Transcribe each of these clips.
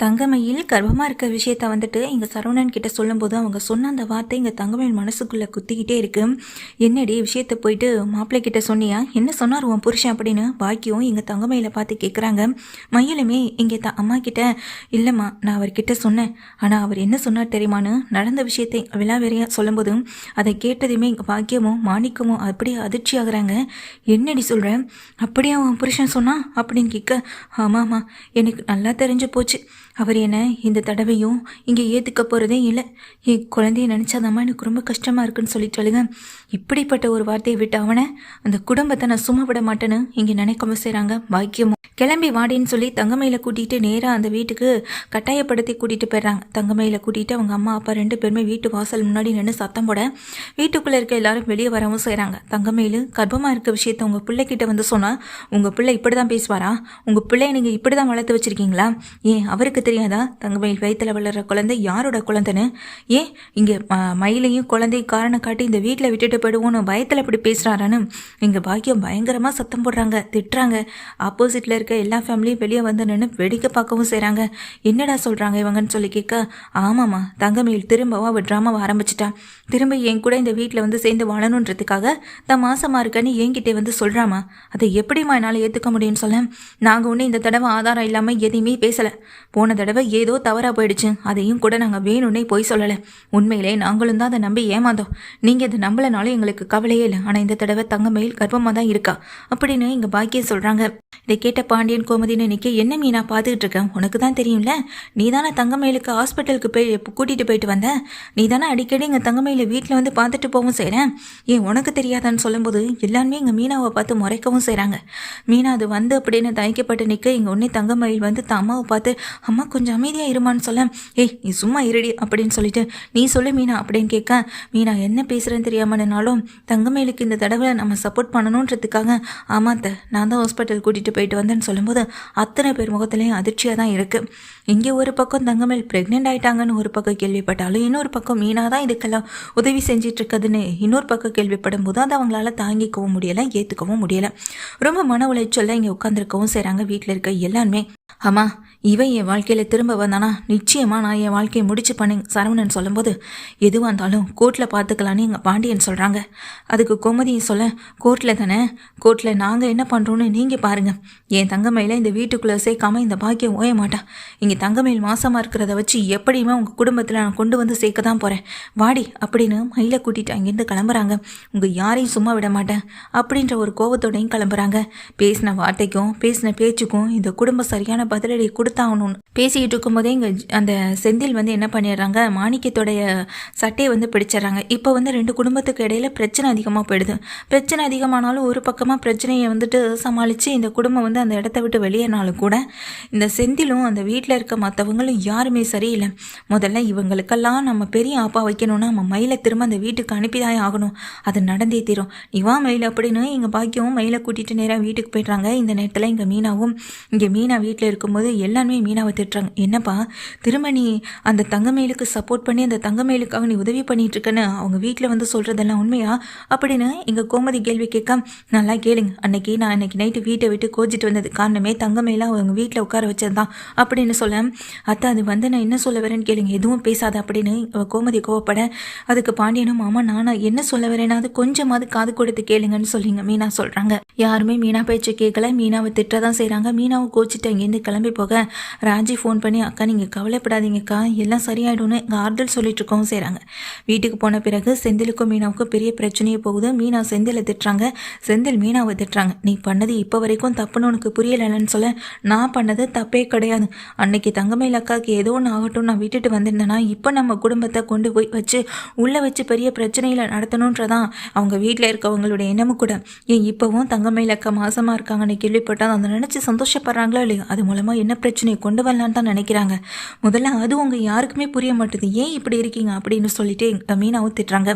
தங்கமயில் கர்ப்பமாக இருக்க விஷயத்த வந்துட்டு எங்கள் சரவணன் கிட்ட சொல்லும்போது அவங்க சொன்ன அந்த வார்த்தை எங்கள் தங்கமயில் மனசுக்குள்ளே குத்திக்கிட்டே இருக்கு. என்னடி விஷயத்த போயிட்டு மாப்பிள்ளை கிட்ட சொன்னியா? என்ன சொன்னார் உன் புருஷன் அப்படின்னு பாக்கியம் எங்கள் தங்கமயில பார்த்து கேட்குறாங்க. மயிலுமே இங்கே அம்மா கிட்ட இல்லைம்மா நான் அவர்கிட்ட சொன்னேன், ஆனால் அவர் என்ன சொன்னார் தெரியுமான்னு நடந்த விஷயத்தை விழாவெறியாக சொல்லும்போது அதை கேட்டதுமே எங்கள் பாக்கியமும் மாணிக்கமும் அப்படியே அதிர்ச்சி ஆகுறாங்க. என்னடி சொல்கிறேன், அப்படியே அவன் புருஷன் சொன்னா அப்படின்னு கேட்க, ஆமாம்மா எனக்கு நல்லா தெரிஞ்சு போச்சு, அவர் என்ன இந்த தடவையும் இங்கே ஏற்றுக்க போகிறதே இல்லை, என் குழந்தைய நினச்சாதாம்மா எனக்கு ரொம்ப கஷ்டமாக இருக்குன்னு சொல்லிட்டாளுங்க. இப்படிப்பட்ட ஒரு வார்த்தையை விட்டு அவனை அந்த குடும்பத்தை நான் சும்மா விட மாட்டேன்னு இங்கே நினைக்காம செய்கிறாங்க பாக்கியமும். கிளம்பி வாடின்னு சொல்லி தங்கமயில கூட்டிகிட்டு நேராக அந்த வீட்டுக்கு கட்டாயப்படுத்தி கூட்டிகிட்டு போயிடுறாங்க. தங்கமயில கூட்டிகிட்டு அவங்க அம்மா அப்பா 2 பேருமே வீட்டு வாசல் முன்னாடி நின்று சத்தம் போட வீட்டுக்குள்ளே இருக்க எல்லாரும் வெளியே வரவும் செய்கிறாங்க. தங்கமயில் கர்ப்பமாக இருக்க விஷயத்த உங்கள் பிள்ளைகிட்ட வந்து சொன்னால் உங்கள் பிள்ளை இப்படி தான் பேசுவாரா? உங்கள் பிள்ளைய நீங்கள் இப்படி தான் வளர்த்து வச்சுருக்கீங்களா? ஏன் அவருக்கு தெரியாதா தங்கமயில் வயிற்றில் வளர்கிற குழந்தை யாரோட குழந்தைன்னு? ஏன் இங்கே மயிலையும் குழந்தையும் காரணம் காட்டி இந்த வீட்டில் விட்டுட்டு போயிடுவோன்னு பயத்தில் அப்படி பேசுகிறாரான்னு எங்கள் பாக்கியம் பயங்கரமாக சத்தம் போடுறாங்க, திட்டுறாங்க. ஆப்போசிட்டில் இருக்க எல்லா ஃபேமிலியும் வெளியே வந்து நின்று வேடிக்கை பார்க்கவும் செய்கிறாங்க. என்னடா சொல்கிறாங்க இவங்கன்னு சொல்லி கேட்க, ஆமாம்மா தங்கமயில் திரும்பவும் அவள் ட்ராமாவை ஆரம்பிச்சிட்டா, திரும்ப என் கூட இந்த வீட்டில் வந்து சேர்ந்து வாழணுன்றதுக்காக தான் மாசமாக இருக்கன்னு என்கிட்டே வந்து சொல்கிறாமா, அதை எப்படிம்மா என்னால் ஏற்றுக்க முடியும்னு சொல்ல, நாங்கள் ஒன்று இந்த தடவை ஆதாரம் இல்லாமல் எதையுமே பேசலை, போன தடவை ஏதோ தவறாக போயிடுச்சு, அதையும் கூட நாங்கள் வேணும்னே போய் சொல்லலை, உண்மையிலே நாங்களும் தான் அதை நம்பி ஏமாந்தோம், நீங்கள் அதை நம்பலைனாலும் எங்களுக்கு கவலையே இல்லை, ஆனால் இந்த தடவை தங்கமயில் கர்ப்பமாக தான் இருக்கா அப்படின்னு எங்கள் பாக்கியம் சொல்கிறாங்க. இதை கேட்ட பாண்டியன் கோமதின்னு நிற்க, என்ன மீனா பார்த்துக்கிட்டு இருக்கேன், உனக்கு தான் தெரியும்ல, நீ தானே தங்கமயிலுக்கு ஹாஸ்பிட்டலுக்கு போய் கூட்டிகிட்டு போயிட்டு வந்த, நீ தானே அடிக்கடி எங்கள் தங்கமயில வீட்டில் வந்து பார்த்துட்டு போகவும் செய்கிறேன், ஏன் உனக்கு தெரியாதான்னு சொல்லும்போது எல்லாருமே எங்கள் மீனாவை பார்த்து முறைக்கவும் செய்கிறாங்க. மீனா அது வந்து அப்படின்னு தயக்கப்பட்டு நிற்க, எங்கள் உடனே தங்கமயில் வந்து அம்மாவை பார்த்து, அம்மா கொஞ்சம் அமைதியாக இருமான்னு சொல்ல, ஏய் நீ சும்மா இருடி அப்படின்னு சொல்லிட்டு, நீ சொல்லு மீனா அப்படின்னு கேட்க, மீனா என்ன பேசுகிறேன்னு தெரியாமனாலும் தங்கமயிலுக்கு இந்த தடவை நம்ம சப்போர்ட் பண்ணணுன்றதுக்காக ஆமாத்த நான் தான் ஹாஸ்பிட்டல் கூட்டிகிட்டு போயிட்டு வந்தேன்னு சொல்லும்போது அத்தனை பேர் முகத்துலேயும் அதிர்ச்சியாக தான் இருக்குது. இங்கே ஒரு பக்கம் தங்கமயில் ப்ரெக்னென்ட் ஆகிட்டாங்கன்னு ஒரு பக்கம் கேள்விப்பட்டாலும் இன்னொரு பக்கம் மீனா தான் இதுக்கெல்லாம் உதவி செஞ்சிட்டு இருக்குதுன்னு இன்னொரு பக்கம் கேள்விப்படும் போது அதை அவங்களால தாங்கிக்கவும் முடியலை, ஏற்றுக்கவும் முடியலை. ரொம்ப மன உளைச்சல்ல இங்கே உட்காந்துருக்கவும் செய்கிறாங்க வீட்டில் இருக்க எல்லாருமே. அம்மா இவன் என் வாழ்க்கையில் திரும்ப வந்தானா நிச்சயமாக நான் என் வாழ்க்கையை முடிச்சு பண்ணி சரவணன் சொல்லும்போது எதுவாக இருந்தாலும் கோர்ட்டில் பார்த்துக்கலான்னு எங்கள் பாண்டியன் சொல்கிறாங்க. அதுக்கு கோமதியும் சொல்ல, கோர்ட்டில் தானே, கோர்ட்டில் நாங்கள் என்ன பண்ணுறோன்னு நீங்கள் பாருங்கள், என் தங்கமயில இந்த வீட்டுக்குள்ளே சேர்க்காம இந்த பாக்கியம் ஓய மாட்டான், இங்கே தங்கமயில் மாசமாக இருக்கிறத வச்சு எப்படியுமே உங்கள் குடும்பத்தில் நான் கொண்டு வந்து சேர்க்க தான் போகிறேன், வாடி அப்படின்னு மயிலை கூட்டிகிட்டு அங்கேருந்து கிளம்புறாங்க. உங்கள் யாரையும் சும்மா விட மாட்டேன் அப்படின்ற ஒரு கோபத்தோடையும் கிளம்புறாங்க. பேசின வார்த்தைக்கும் பேசின பேச்சுக்கும் இந்த குடும்பம் சரியான பதிலடி கொடுத்தாகணும்னு பேசிக்கிட்டு இருக்கும்போதே இங்கே அந்த செந்தில் வந்து என்ன பண்ணிடுறாங்க, மாணிக்கத்தோடைய சட்டையை வந்து பிடிச்சிடறாங்க. இப்போ வந்து 2 குடும்பத்துக்கு இடையில பிரச்சனை அதிகமாக போயிடுது. பிரச்சனை அதிகமானாலும் ஒரு பக்கமாக பிரச்சனையை வந்துட்டு சமாளித்து இந்த குடும்பம் வந்து அந்த இடத்த விட்டு வெளியேறினாலும் கூட இந்த செந்திலும் அந்த வீட்டில் இருக்க மற்றவங்களும் யாருமே சரியில்லை. முதல்ல இவங்களுக்கெல்லாம் நம்ம பெரிய ஆப்பா வைக்கணும்னா நம்ம மயிலை திரும்ப அந்த வீட்டுக்கு அனுப்பிதான் ஆகணும், அது நடந்தே தீரும், இவா மயில் அப்படின்னு எங்கள் பாக்கியமும் மயிலை கூட்டிகிட்டு நேராக வீட்டுக்கு போய்ட்றாங்க. இந்த நேரத்தில் இங்கே மீனாவும் இங்கே மீனா வீட்டில் இருக்கும்போது எல்லாருமே மீனாவை திட்டுறாங்க. என்னப்பா திரும்ப நீ அந்த தங்கமயிலுக்கு சப்போர்ட் பண்ணி அந்த தங்கமயிலுக்காக நீ உதவி பண்ணிட்டு இருக்கன்னு அவங்க வீட்டில் வந்து சொல்கிறதெல்லாம் உண்மையா அப்படின்னு எங்கள் கோமதி கேள்வி கேட்க, நல்லா கேளுங்க, நான் அன்னைக்கு நைட்டு வீட்டை விட்டு கோச்சிட்டு வந்தது காரணமே தங்கமயிலாம் அவங்க வீட்டில் உட்கார வச்சதுதான் அப்படின்னு சொல்ல, அத்தை அது வந்து நான் என்ன சொல்ல வரேன்னு கேளுங்க, எதுவும் பேசாத அப்படின்னு கோமதி கோவப்பட, அதுக்கு பாண்டியனும் மாமா நானா என்ன சொல்ல வரேன்னா அது கொஞ்சமாவது காது கொடுத்து கேளுங்கன்னு சொல்லிங்க மீனா சொல்கிறாங்க. யாருமே மீனா பேச்சு கேட்கல, மீனாவை திட்டதான் செய்கிறாங்க. மீனாவை கோச்சிட்டு அங்கேருந்து கிளம்பி போக ராஜி ஃபோன் பண்ணி, அக்கா நீங்கள் கவலைப்படாதீங்கக்கா எல்லாம் சரியாயிடும்னு ஆறுதல் சொல்லிட்டு இருக்கவும் செய்கிறாங்க. வீட்டுக்கு போன பிறகு செந்திலுக்கும் மீனாவுக்கும் பெரிய பிரச்சனையே போகுது. மீனா செந்திலை திட்டுறாங்க, செந்தில் மீனாவை திட்டுறாங்க. நீ பண்ணது இப்போ வரைக்கும் தப்புன்னு உனக்கு புரியலைன்னு சொல்ல, நான் பண்ணது தப்பே கிடையாது, அன்னைக்கு தங்கமயில் அக்காவுக்கு ஏதோ ஒன்று ஆகட்டும் நான் விட்டுட்டு வந்திருந்தேன்னா இப்போ நம்ம குடும்பத்தை கொண்டு போய் வச்சு உள்ளே வச்சு பெரிய பிரச்சனையில் நடத்தணுன்றதான் அவங்க வீட்டில் இருக்கவங்களுடைய எண்ணமும் கூட. ஏன் இப்போவும் தங்கமயில் அக்கா மாசமாக இருக்காங்கன்னு கேள்விப்பட்டால் அதை நினச்சி சந்தோஷப்படுறாங்களோ இல்லையோ, அது மூலமாக என்ன பிரச்சனையை கொண்டு வரலான்னு தான் நினைக்கிறாங்க. முதல்ல அது உங்கள் யாருக்குமே புரிய மாட்டுது, ஏன் இப்படி இருக்கீங்க அப்படின்னு சொல்லிட்டு மீனா ஊத்திட்டுறாங்க.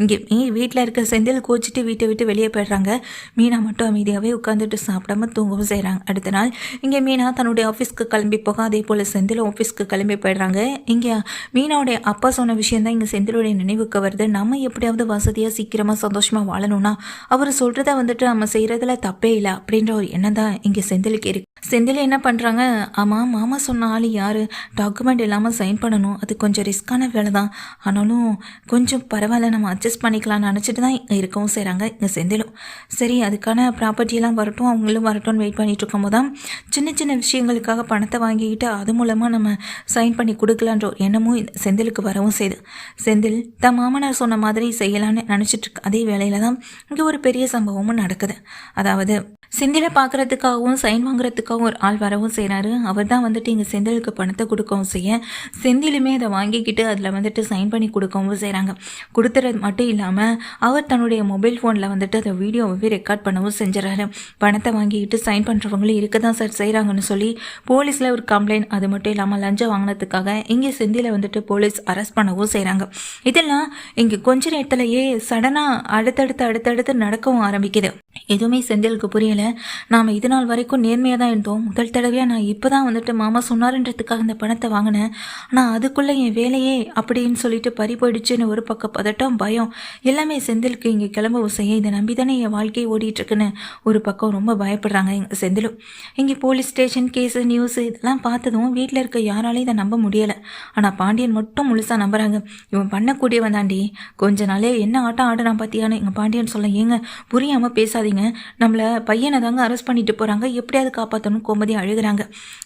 இங்கே வீட்டில் இருக்க செந்தில் கோச்சிட்டு வீட்டை விட்டு வெளியே போயிடுறாங்க. மீனா மட்டும் அமைதியாகவே உட்காந்துட்டு சாப்பிடாம தூங்கவும் செய்கிறாங்க. அடுத்த நாள் இங்கே மீனா தன்னுடைய ஆஃபீஸ்க்கு கிளம்பி போக, அதே போல் செந்திலும் ஆஃபீஸ்க்கு கிளம்பி போயிடுறாங்க. இங்கே மீனாவுடைய அப்பா சொன்ன விஷயம் தான் இங்கே செந்திலுடைய நினைவுக்கு வருது. நம்ம எப்படியாவது வசதியாக சீக்கிரமாக சந்தோஷமாக வாழணும்னா அவர் சொல்கிறத வந்துட்டு நம்ம செய்கிறதுல தப்பே இல்லை அப்படின்ற ஒரு எண்ணம் தான் இங்கே செந்திலுக்கு இருக்கு. செந்தில் என்ன பண்ணுறாங்க பண்ணுறாங்க. ஆமாம், மாமா சொன்ன ஆள் யார்? டாக்குமெண்ட் இல்லாமல் சைன் பண்ணணும், அது கொஞ்சம் ரிஸ்க்கான வேலை தான். ஆனாலும் கொஞ்சம் பரவாயில்ல, நம்ம அட்ஜஸ்ட் பண்ணிக்கலாம்னு நினச்சிட்டு தான் இருக்கவும் செய்கிறாங்க இங்கே செந்திலும். சரி, அதுக்கான ப்ராப்பர்ட்டியெல்லாம் வரட்டும், அவங்களும் வரட்டும்னு வெயிட் பண்ணிட்டு இருக்கும் போது தான் சின்ன சின்ன விஷயங்களுக்காக பணத்தை வாங்கிக்கிட்டு அது மூலமாக நம்ம சைன் பண்ணி கொடுக்கலான்ற எண்ணமும் செந்திலுக்கு வரவும் செய்யுது. செந்தில் தான் மாமனார் சொன்ன மாதிரி செய்யலான்னு நினச்சிட்டு இருக்கு அதே வேளையில் தான் இங்கே ஒரு பெரிய சம்பவமும் நடக்குது. அதாவது செந்திலை பார்க்குறதுக்காகவும் சைன் வாங்குறதுக்காகவும் ஒரு ஆள் வரவும் செய்கிறாரு. அவர் தான் வந்துட்டு இங்கே செந்திலுக்கு பணத்தை கொடுக்கவும் செய்ய செந்திலுமே அதை வாங்கிக்கிட்டு அதில் வந்துட்டு சைன் பண்ணி கொடுக்கவும் செய்கிறாங்க. கொடுத்துறது மட்டும் இல்லாமல் அவர் தன்னுடைய மொபைல் ஃபோனில் வந்துட்டு அதை வீடியோவை ரெக்கார்ட் பண்ணவும் செஞ்சுறாரு. பணத்தை வாங்கிக்கிட்டு சைன் பண்ணுறவங்களும் இருக்க தான் சார் செய்கிறாங்கன்னு சொல்லி போலீஸில் ஒரு கம்ப்ளைண்ட். அது மட்டும் இல்லாமல் லஞ்சம் வாங்கினதுக்காக இங்கே செந்திலை வந்துட்டு போலீஸ் அரெஸ்ட் பண்ணவும் செய்கிறாங்க. இதெல்லாம் இங்கே கொஞ்ச நேரத்திலேயே சடனாக அடுத்தடுத்து நடக்கவும் ஆரம்பிக்குது. எதுவுமே செந்திலுக்கு புரியலை. நாம் இது நாள் வரைக்கும் நேர்மையாக தான் இருந்தோம். முதல் தடவையாக நான் இப்போ தான் வந்துட்டு மாமா சொன்னாருன்றதுக்காக இந்த பணத்தை வாங்கினேன். ஆனால் அதுக்குள்ளே என் வேலையே அப்படின்னு சொல்லிட்டு பறி போயிடுச்சுன்னு ஒரு பக்கம் பதட்டம், பயம் எல்லாமே செந்திலுக்கு இங்கே கிளம்பவும் செய்ய இதை நம்பி தானே என் வாழ்க்கையை ஓடிட்டுருக்குன்னு ஒரு பக்கம் ரொம்ப பயப்படுறாங்க எங்கள் செந்திலும். இங்கே போலீஸ் ஸ்டேஷன் கேஸு நியூஸு இதெல்லாம் பார்த்ததும் வீட்டில் இருக்க யாராலையும் இதை நம்ப முடியலை. ஆனால் பாண்டியன் மட்டும் முழுசாக நம்புகிறாங்க. இவன் பண்ணக்கூடிய வந்தாண்டி கொஞ்ச நாளே என்ன ஆட்டம் ஆடுறான் பார்த்தியான்னு எங்கள் பாண்டியன் சொல்ல, ஏங்க புரியாமல் பேசாதீங்க, நம்மளை பையனை தாங்க அரெஸ்ட் பண்ணிட்டு போகிறாங்க, எப்படியாவது காப்பாற்றணும் கோமதி அழுகிறாங்க.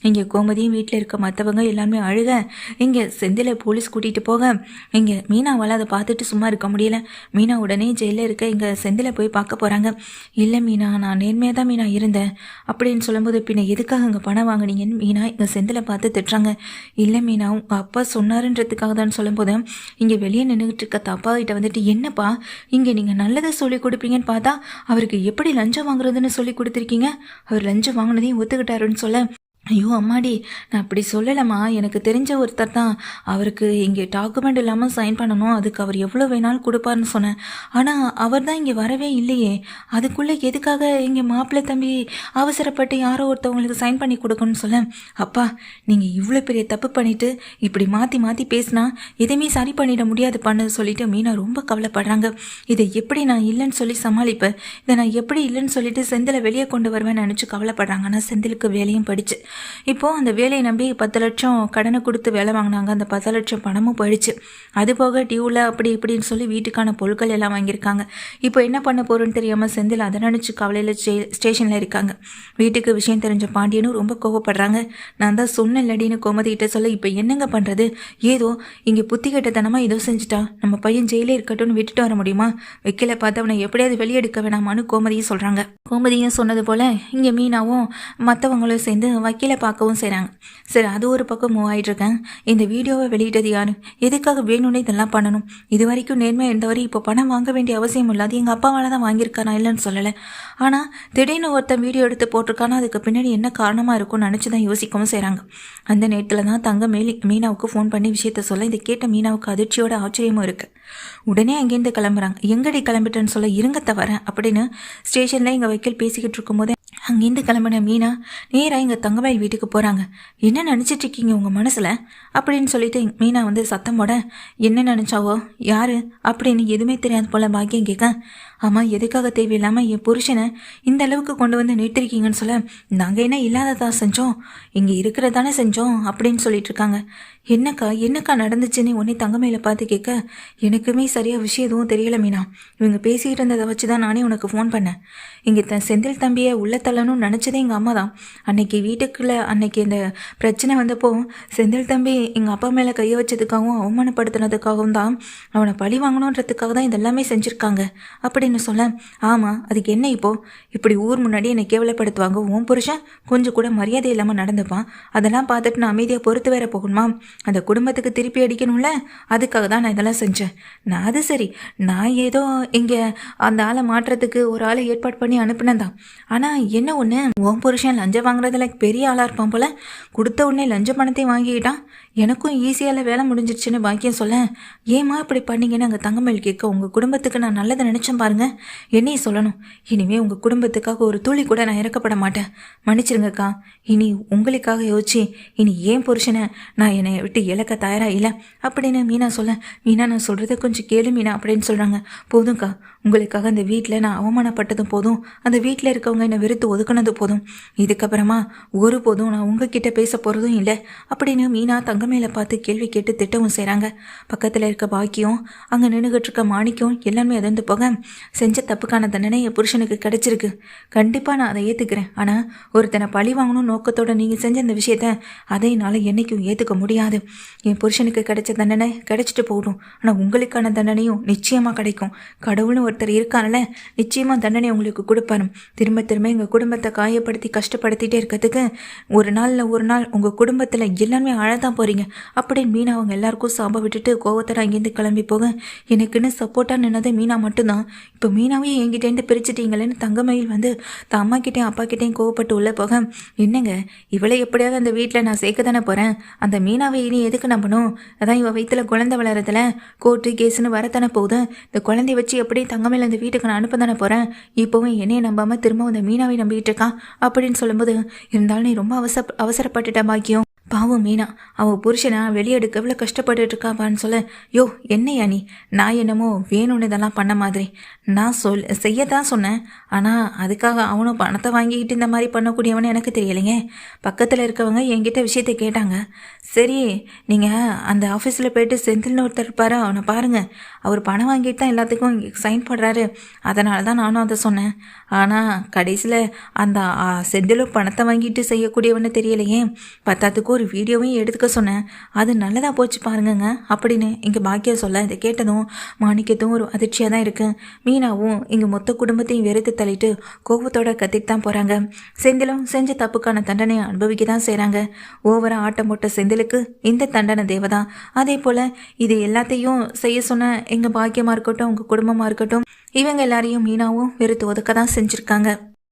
இங்கே கோமதியும் வீட்டில் இருக்க மற்றவங்க எல்லாருமே அழுக இங்கே செந்திலை போலீஸ் கூட்டிகிட்டு போக இங்கே மீனாவால் அதை பார்த்துட்டு சும்மா இருக்க முடியல. மீனா உடனே ஜெயிலில் இருக்க இங்கே செந்திலை போய் பார்க்க போகிறாங்க. இல்லை மீனா, நான் நேர்மையாக தான் மீனா இருந்தேன் அப்படின்னு சொல்லும்போது, பின்ன எதுக்காக இங்கே பணம் வாங்கினீங்கன்னு மீனா இங்கே செந்திலை பார்த்து திட்டுறாங்க. இல்லை மீனா, உங்கள் அப்பா சொன்னாருன்றதுக்காக தான் சொல்லும்போது இங்கே வெளியே நின்றுக்கிட்டு இருக்க அப்பா கிட்ட வந்துட்டு, என்னப்பா இங்கே நீங்கள் நல்லதை சொல்லி கொடுப்பீங்கன்னு பார்த்தா அவருக்கு எப்படி லஞ்சம் வாங்குறதுன்னு சொல்லி கொடுத்துருக்கீங்க, அவர் லஞ்சம் வாங்கினதையும் ஒத்துக்கிட்டாருன்னு சொல்ல, ஐயோ அம்மாடி, நான் அப்படி சொல்லலைம்மா, எனக்கு தெரிஞ்ச ஒருத்தர் தான், அவருக்கு இங்கே டாக்குமெண்ட் இல்லாமல் சைன் பண்ணணும், அதுக்கு அவர் எவ்வளோ வேணாலும் கொடுப்பாருன்னு சொன்னேன். ஆனால் அவர் தான் இங்கே வரவே இல்லையே, அதுக்குள்ளே எதுக்காக இங்கே மாப்பிள்ளை தம்பி அவசரப்பட்டு யாரோ ஒருத்தவங்களுக்கு சைன் பண்ணி கொடுக்கணும்னு சொல்ல, அப்பா நீங்கள் இவ்வளோ பெரிய தப்பு பண்ணிவிட்டு இப்படி மாற்றி மாற்றி பேசினா எதையுமே சரி பண்ணிட முடியாது பண்ணது சொல்லிட்டு மீனா ரொம்ப கவலைப்படுறாங்க. இதை எப்படி நான் இல்லைன்னு சொல்லி சமாளிப்பேன், இதை நான் எப்படி இல்லைன்னு சொல்லிட்டு செந்திலை வெளியே கொண்டு வருவேன்னு நினச்சி கவலைப்படுறாங்க. ஆனால் செந்திலுக்கு வேலையும் படிச்சு இப்போது அந்த வேலையை நம்பி 10 லட்சம் கடனை கொடுத்து வேலை வாங்கினாங்க. அந்த 10 லட்சம் பணமும் போயிடுச்சு. அது போக டியூவில் அப்படி இப்படின்னு சொல்லி வீட்டுக்கான பொருட்கள் எல்லாம் வாங்கியிருக்காங்க. இப்போ என்ன பண்ண போகிறோன்னு தெரியாமல் செந்தில் அதை நினச்சி கவலையில் ஸ்டேஷனில் இருக்காங்க. வீட்டுக்கு விஷயம் தெரிஞ்ச பாண்டியனும் ரொம்ப கோவப்படுறாங்க. நான் தான் சொன்னேன்லடின்னு கோமதிக்கிட்ட சொல்ல, இப்போ என்னங்க பண்ணுறது, ஏதோ இங்கே புத்தி கட்டத்தனமாக ஏதோ செஞ்சுட்டா, நம்ம பையன் ஜெயிலே இருக்கட்டும்னு விட்டுட்டு வர முடியுமா, வைக்கல பார்த்து அவனை எப்படியாவது வெளியெடுக்க வேணாமான்னு கோமதியும் சொல்கிறாங்க. கோமதியும் சொன்னது போல் இங்கே மீனாவும் மற்றவங்களும் சேர்ந்து வக்கீலை பார்க்கவும் செய்கிறாங்க. சரி, அது ஒரு பக்கம் மூவ் ஆகிட்டுருக்கேன். இந்த வீடியோவை வெளியிட்டது யார், எதுக்காக வேணும்னு இதெல்லாம் பண்ணணும், இது வரைக்கும் நேர்மையாக இருந்தவரை இப்போ பணம் வாங்க வேண்டிய அவசியம் இல்லாது எங்கள் அப்பாவால் தான் வாங்கியிருக்கானா இல்லைன்னு சொல்லலை. ஆனால் திடீர்னு ஒருத்தன் வீடியோ எடுத்து போட்டிருக்கானா, அதுக்கு பின்னாடி என்ன காரணமாக இருக்கும்னு நினச்சி தான் யோசிக்கவும் செய்கிறாங்க. அந்த நேரத்தில் தான் தங்க மீனாவுக்கு ஃபோன் பண்ணி விஷயத்த சொல்ல, இதை கேட்ட மீனாவுக்கு அதிர்ச்சியோட ஆச்சரியமும் இருக்குது. உடனே அங்கேருந்து கிளம்புறாங்க. எங்கடி கிளம்பிட்டேன்னு சொல்ல, இருங்கத்த வரேன் அப்படின்னு ஸ்டேஷனில் எங்கள் வக்கீல் பேசிக்கிட்டு இருக்கும்போதே அங்கேருந்து கிளம்பின மீனா நேராக எங்கள் தங்கமயில் வீட்டுக்கு போகிறாங்க. என்ன நினச்சிட்டு இருக்கீங்க உங்கள் மனசில் அப்படின்னு சொல்லிட்டு மீனா வந்து சத்தம் போட, என்ன நினச்சாவோ யார் அப்படின்னு எதுவுமே தெரியாது போல் பாக்கியம் கேட்க, ஆமாம் எதுக்காக தேவையில்லாமல் என் புருஷனை இந்த அளவுக்கு கொண்டு வந்து நிறுத்திருக்கீங்கன்னு சொல்ல, நாங்கள் என்ன இல்லாததா செஞ்சோம், இங்கே இருக்கிறதானே செஞ்சோம் அப்படின்னு சொல்லிட்டு இருக்காங்க. என்னக்கா நடந்துச்சுன்னு உடனே தங்கமயில பார்த்து கேட்க, எனக்குமே சரியாக விஷயம் எதுவும் தெரியல மீனா, இவங்க பேசிக்கிட்டு இருந்ததை வச்சு தான் நானே உனக்கு ஃபோன் பண்ணேன். இங்கே செந்தில் தம்பியை உள்ள தள்ளணும்னு நினச்சதே எங்கள் அம்மா தான். அன்னைக்கு வீட்டுக்குள்ளே அன்னைக்கு இந்த பிரச்சனை வந்தப்போ செந்தில் தம்பி எங்கள் அப்பா மேலே கையை வச்சதுக்காகவும் அவமானப்படுத்தினதுக்காகவும் தான், அவனை பழி வாங்கணுன்றதுக்காக தான் இதெல்லாமே செஞ்சுருக்காங்க அப்படின்னு சொல்ல, ஆமாம் அதுக்கு என்ன இப்படி ஊர் முன்னாடி என்னை கேவலப்படுத்துவாங்க, உன் புருஷன் கொஞ்சம் கூட மரியாதை இல்லாமல் நடந்துப்பான், அதெல்லாம் பார்த்துட்டு நான் அமைதியாக பொறுத்து வேற போகணுமா, அந்த குடும்பத்துக்கு திருப்பி அடிக்கணும்ல, அதுக்காக தான் நான் இதெல்லாம் செஞ்சேன். நான் அது சரி, நான் ஏதோ இங்கே அந்த ஆளை மாற்றுறதுக்கு ஒரு ஆளை ஏற்பாடு பண்ணி அனுப்பினேன் தான். ஆனால் என்ன ஒன்று, உன் புருஷன் லஞ்சம் வாங்குறதுல பெரிய ஆளாக இருப்பான் போல், கொடுத்த உடனே லஞ்ச பணத்தை வாங்கிக்கிட்டான், எனக்கும் ஈஸியால் வேலை முடிஞ்சிருச்சுன்னு பாக்கியம் சொல்ல, ஏமா இப்படி பண்ணீங்கன்னு அங்கே தங்கமயில் கேட்க, உங்கள் குடும்பத்துக்கு நான் நல்லதை நினச்சேன் பாருங்க, என்னையும் சொல்லணும், இனிமேல் உங்கள் குடும்பத்துக்காக ஒரு துளி கூட நான் இறக்கப்பட மாட்டேன், மன்னிச்சிருங்கக்கா, இனி உங்களுக்காக யோசிச்சு இனி ஏன் புருஷனை நான் என்னை விட்டு இழக்க தயாராக இல்லை அப்படின்னு மீனா சொல்ல, மீனா நான் சொல்கிறத கொஞ்சம் கேளு மீனா அப்படின்னு சொல்கிறாங்க. போதும்க்கா, உங்களுக்காக அந்த வீட்டில் நான் அவமானப்பட்டதும் போதும், அந்த வீட்டில் இருக்கவங்க என்னை வெறுத்து வெறுத்து ஒதுக்குனது போதும். இதுக்கப்புறமா ஒருபோதும் நான் உங்ககிட்ட பேச போகிறதும் இல்லை அப்படின்னு மீனா தங்கமேலை பார்த்து கேள்வி கேட்டு திட்டவும் செய்கிறாங்க. பக்கத்தில் இருக்க பாக்கியம், அங்கே நின்றுகிட்டு இருக்க மாணிக்கம் எல்லாருமே அதிர்ந்து போக, செஞ்ச தப்புக்கான தண்டனை என் புருஷனுக்கு கிடைச்சிருக்கு. கண்டிப்பாக நான் அதை ஏற்றுக்கிறேன். ஆனால் ஒருத்தனை பழி வாங்கணும் நோக்கத்தோடு நீங்கள் செஞ்ச அந்த விஷயத்த அதை என்னால் என்றைக்கும் ஏற்றுக்க முடியாது. என் புருஷனுக்கு கிடைச்ச தண்டனை கிடைச்சிட்டு போகட்டும். ஆனால் உங்களுக்கான தண்டனையும் நிச்சயமாக கிடைக்கும். கடவுள்னு ஒருத்தர் இருக்கான்ல, நிச்சயமாக தண்டனை உங்களுக்கு கொடுப்பாரு. திரும்ப திரும்ப எங்கள் குடும்பத்தை காயப்படுத்தி கஷ்டப்படுத்திட்டே இருக்கிறதுக்கு ஒரு நாள் உங்கள் குடும்பத்தில் எல்லாருமே அழதான் போகிறீங்க அப்படின்னு மீனா அவங்க எல்லாருக்கும் சாபம் விட்டுட்டு கோவத்தோட அங்கேருந்து கிளம்பி போக, எனக்குன்னு சப்போர்ட்டாக நின்னது மீனா மட்டும்தான். இப்போ மீனாவே என்கிட்டேருந்து பிரிச்சுட்டீங்களேன்னு தங்கமயில் வந்து தான் அம்மா கிட்டேயும் அப்பா கிட்டேயும் கோவப்பட்டு உள்ளே போக, என்னங்க இவளை எப்படியாவது அந்த வீட்டில் நான் சேர்க்க தானே போகிறேன். அந்த மீனாவை இனி எதுக்கு நம்பணும்? அதான் இவள் வயிற்றுல குழந்தை வளரதில் கோர்ட்டு கேஸுன்னு வரத்தானே போகுது. இந்த குழந்தைய வச்சு எப்படி தங்கமயில் அந்த வீட்டுக்கு நான் அனுப்ப தானே போகிறேன். இப்போவும் என்னையை நம்பாமல் திரும்ப அந்த மீனாவை நம்பிக்கிட்டு இருக்கான் அப்படின்னு சொல்லும்போது, இருந்தாலும் நீ ரொம்ப அவசரப்பட்டுட்ட பாக்கியம். பாவம் மீனா, அவள் புருஷனா வெளியெடுக்க எவ்வளோ கஷ்டப்பட்டுட்டு இருக்காப்பான்னு சொல்ல, யோ என்னையா நீ, நான் என்னமோ வேணும்னு இதெல்லாம் பண்ண மாதிரி நான் செய்யத்தான் சொன்னேன். ஆனால் அதுக்காக அவனும் பணத்தை வாங்கிக்கிட்டு இந்த மாதிரி பண்ணக்கூடியவனு எனக்கு தெரியலைங்க. பக்கத்தில் இருக்கவங்க என்கிட்ட விஷயத்தை கேட்டாங்க. சரி, நீங்கள் அந்த ஆஃபீஸில் போய்ட்டு செந்தில்னு ஒருத்தர் இருப்பார், அவனை பாருங்கள். அவர் பணம் வாங்கிட்டு தான் எல்லாத்துக்கும் சைன் பண்ணுறாரு. அதனால தான் நானும் அதை சொன்னேன். ஆனால் கடைசியில் அந்த செந்திலும் பணத்தை வாங்கிட்டு செய்யக்கூடியவனு தெரியலையே. பத்தாத்துக்கு ஒரு வீடியோவையும் எடுத்துக்க சொன்னேன். அது நல்லதாக போச்சு பாருங்கங்க அப்படின்னு இங்கே பாக்கியம் சொல்ல, இதை கேட்டதும் மாணிக்கத்தும் ஒரு அதிர்ச்சியாக தான் இருக்குது. மீனாவும் இங்கே மொத்த குடும்பத்தையும் வெறுத்து தள்ளிட்டு கோபத்தோட கத்திட்டு தான் போகிறாங்க. செந்திலும் செஞ்ச தப்புக்கான தண்டனையை அனுபவிக்க தான் செய்கிறாங்க. ஓவராக ஆட்டம் போட்ட செந்திலுக்கு இந்த தண்டனை தேவைதான். அதே போல் இது எல்லாத்தையும் செய்ய சொன்ன எங்கள் பாக்கியமாக இருக்கட்டும், உங்கள் குடும்பமாக இருக்கட்டும், இவங்க எல்லாரையும் மீனாவும் வெறுத்து ஒதுக்க தான் செஞ்சுருக்காங்க.